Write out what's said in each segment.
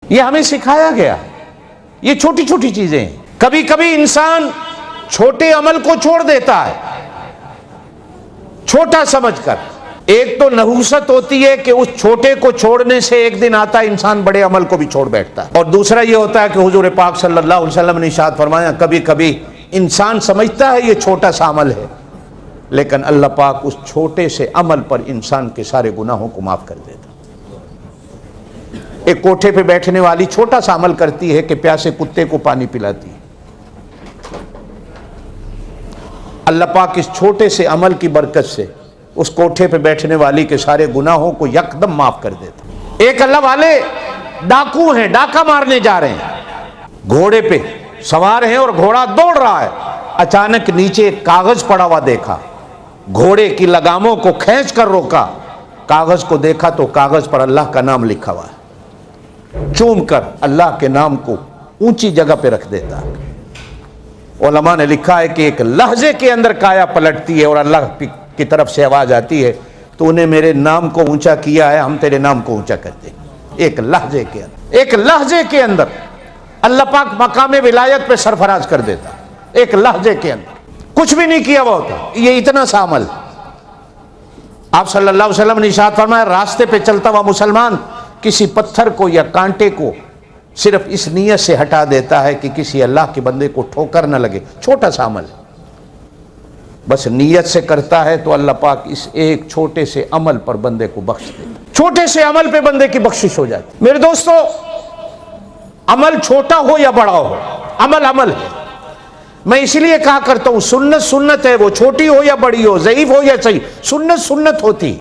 یہ ہمیں سکھایا گیا ہے. یہ چھوٹی چھوٹی چیزیں ہیں. کبھی کبھی انسان چھوٹے عمل کو چھوڑ دیتا ہے چھوٹا سمجھ کر. ایک تو نحوست ہوتی ہے کہ اس چھوٹے کو چھوڑنے سے ایک دن آتا ہے انسان بڑے عمل کو بھی چھوڑ بیٹھتا ہے. اور دوسرا یہ ہوتا ہے کہ حضور پاک صلی اللہ علیہ وسلم نے ارشاد فرمایا کبھی کبھی انسان سمجھتا ہے یہ چھوٹا سا عمل ہے، لیکن اللہ پاک اس چھوٹے سے عمل پر انسان کے سارے گناہوں کو معاف کر دیتا. ایک کوٹھے پہ بیٹھنے والی چھوٹا سا عمل کرتی ہے کہ پیاسے کتے کو پانی پلاتی ہے. اللہ پاک اس چھوٹے سے عمل کی برکت سے اس کوٹھے پہ بیٹھنے والی کے سارے گناہوں کو یکدم معاف کر دیتا. ایک اللہ والے ڈاکو ہیں، ڈاکہ مارنے جا رہے ہیں، گھوڑے پہ سوار ہیں اور گھوڑا دوڑ رہا ہے. اچانک نیچے ایک کاغذ پڑا ہوا دیکھا، گھوڑے کی لگاموں کو کھینچ کر روکا. کاغذ کو دیکھا تو کاغذ پر اللہ کا نام لکھا ہوا ہے. چوم کر اللہ کے نام کو اونچی جگہ پہ رکھ دیتا. علماء نے لکھا ہے کہ ایک لحظے کے اندر کایا پلٹتی ہے اور اللہ کی طرف سے آواز آتی ہے تو نے میرے نام کو اونچا کیا ہے، ہم تیرے نام کو اونچا کرتے ہیں. ایک لحظے کے اندر، ایک لحظے کے اندر اللہ پاک مقام ولایت پہ سرفراز کر دیتا. ایک لحظے کے اندر کچھ بھی نہیں کیا ہوا ہوتا. یہ اتنا سا عمل. آپ صلی اللہ علیہ وسلم نے ارشاد فرمایا راستے پہ چلتا ہوا مسلمان کسی پتھر کو یا کانٹے کو صرف اس نیت سے ہٹا دیتا ہے کہ کسی اللہ کے بندے کو ٹھوکر نہ لگے. چھوٹا سا عمل بس نیت سے کرتا ہے تو اللہ پاک اس ایک چھوٹے سے عمل پر بندے کو بخش دیتا. چھوٹے سے عمل پہ بندے کی بخشش ہو جاتی. میرے دوستو، عمل چھوٹا ہو یا بڑا ہو، عمل عمل ہے. میں اس لیے کہا کرتا ہوں سنت سنت ہے، وہ چھوٹی ہو یا بڑی ہو، ضعیف ہو یا صحیح، سنت سنت ہوتی.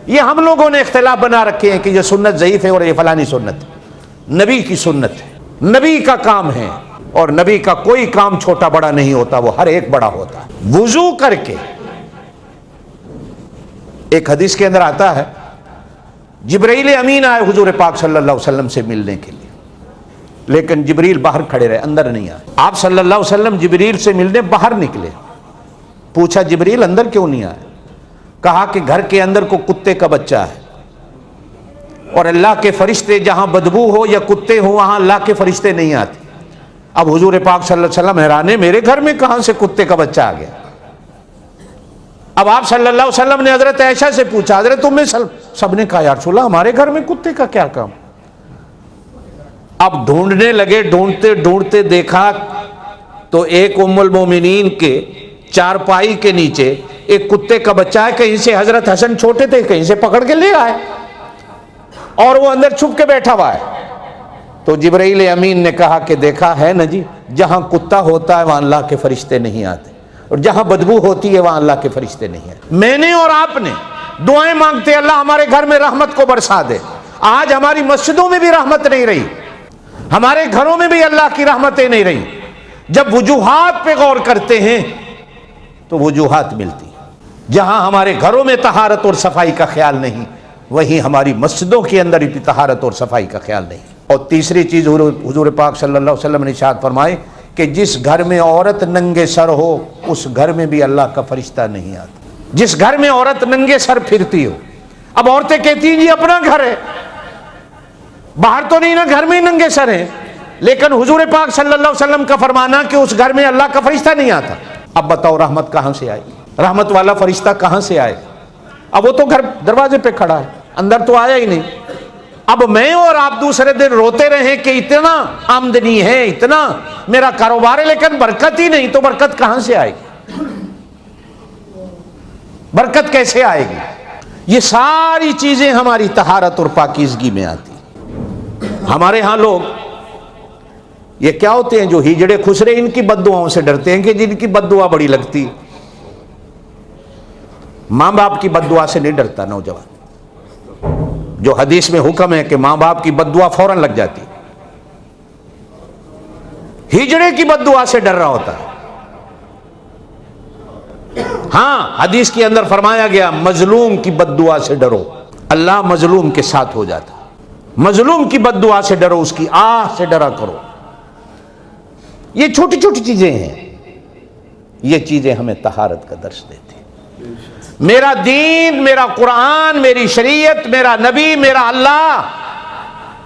یہ ہم لوگوں نے اختلاف بنا رکھے ہیں کہ یہ سنت ضعیف ہے اور یہ فلانی سنت. نبی کی سنت ہے، نبی کا کام ہے، اور نبی کا کوئی کام چھوٹا بڑا نہیں ہوتا، وہ ہر ایک بڑا ہوتا ہے. وضو کر کے، ایک حدیث کے اندر آتا ہے جبرائیل امین آئے حضور پاک صلی اللہ علیہ وسلم سے ملنے کے لیے، لیکن جبریل باہر کھڑے رہے، اندر نہیں آئے. آپ صلی اللہ علیہ وسلم جبریل سے ملنے باہر نکلے. پوچھا جبریل اندر کیوں نہیں آئے؟ کہا کہ گھر کے اندر کو کتے کا بچہ ہے، اور اللہ کے فرشتے جہاں بدبو ہو یا کتے ہو وہاں اللہ کے فرشتے نہیں آتے. اب حضور پاک صلی اللہ علیہ وسلم حیران ہے میرے گھر میں کہاں سے کتے کا بچہ آ گیا. اب آپ صلی اللہ علیہ وسلم نے حضرت عائشہ سے پوچھا حضرت تمہیں سب نے کہا یا رسول اللہ ہمارے گھر میں کتے کا کیا کام. اب ڈھونڈنے لگے، ڈھونڈتے ڈھونڈتے دیکھا تو ایک ام المومنین کے چارپائی کے نیچے ایک کتے کا بچہ ہے. کہیں سے حضرت حسن چھوٹے تھے کہیں سے پکڑ کے لے آئے اور وہ اندر چھپ کے بیٹھا ہوا ہے. تو جبرائیل امین نے کہا کہ دیکھا ہے نا جی، جہاں کتا ہوتا ہے وہاں اللہ کے فرشتے نہیں آتے، اور جہاں بدبو ہوتی ہے وہاں اللہ کے فرشتے نہیں آتے. میں نے اور آپ نے دعائیں مانگتے اللہ ہمارے گھر میں رحمت کو برسا دے. آج ہماری مسجدوں میں بھی رحمت نہیں رہی، ہمارے گھروں میں بھی اللہ کی رحمتیں نہیں رہی. جب وجوہات پہ غور کرتے ہیں تو وجوہات ملتی. جہاں ہمارے گھروں میں طہارت اور صفائی کا خیال نہیں، وہیں ہماری مسجدوں کے اندر بھی طہارت اور صفائی کا خیال نہیں. اور تیسری چیز حضور پاک صلی اللہ علیہ وسلم نے ارشاد فرمائے کہ جس گھر میں عورت ننگے سر ہو اس گھر میں بھی اللہ کا فرشتہ نہیں آتا. جس گھر میں عورت ننگے سر پھرتی ہو، اب عورتیں کہتی ہیں جی اپنا گھر ہے، باہر تو نہیں نا، گھر میں ہی ننگے سر ہیں، لیکن حضور پاک صلی اللہ علیہ وسلم کا فرمانا کہ اس گھر میں اللہ کا فرشتہ نہیں آتا. اب بتاؤ رحمت کہاں سے آئی؟ رحمت والا فرشتہ کہاں سے آئے؟ اب وہ تو گھر دروازے پہ کھڑا ہے، اندر تو آیا ہی نہیں. اب میں اور آپ دوسرے دن روتے رہیں کہ اتنا آمدنی ہے، اتنا میرا کاروبار ہے، لیکن برکت ہی نہیں، تو برکت کہاں سے آئے گی؟ برکت کیسے آئے گی؟ یہ ساری چیزیں ہماری طہارت اور پاکیزگی میں آتی. ہمارے ہاں لوگ یہ کیا ہوتے ہیں جو ہجڑے خسرے ان کی بد دعاؤں سے ڈرتے ہیں کہ جن کی بد دعا بڑی لگتی. ماں باپ کی بد دعا سے نہیں ڈرتا نوجوان، جو حدیث میں حکم ہے کہ ماں باپ کی بد دعا فوراً لگ جاتی. ہجڑے کی بد دعا سے ڈر رہا ہوتا ہے. ہاں حدیث کے اندر فرمایا گیا مظلوم کی بد دعا سے ڈرو، اللہ مظلوم کے ساتھ ہو جاتا. مظلوم کی بد دعا سے ڈرو، اس کی آہ سے ڈرا کرو. یہ چھوٹی چھوٹی چیزیں ہیں، یہ چیزیں ہمیں طہارت کا درس دیتی. میرا دین، میرا قرآن، میری شریعت، میرا نبی، میرا اللہ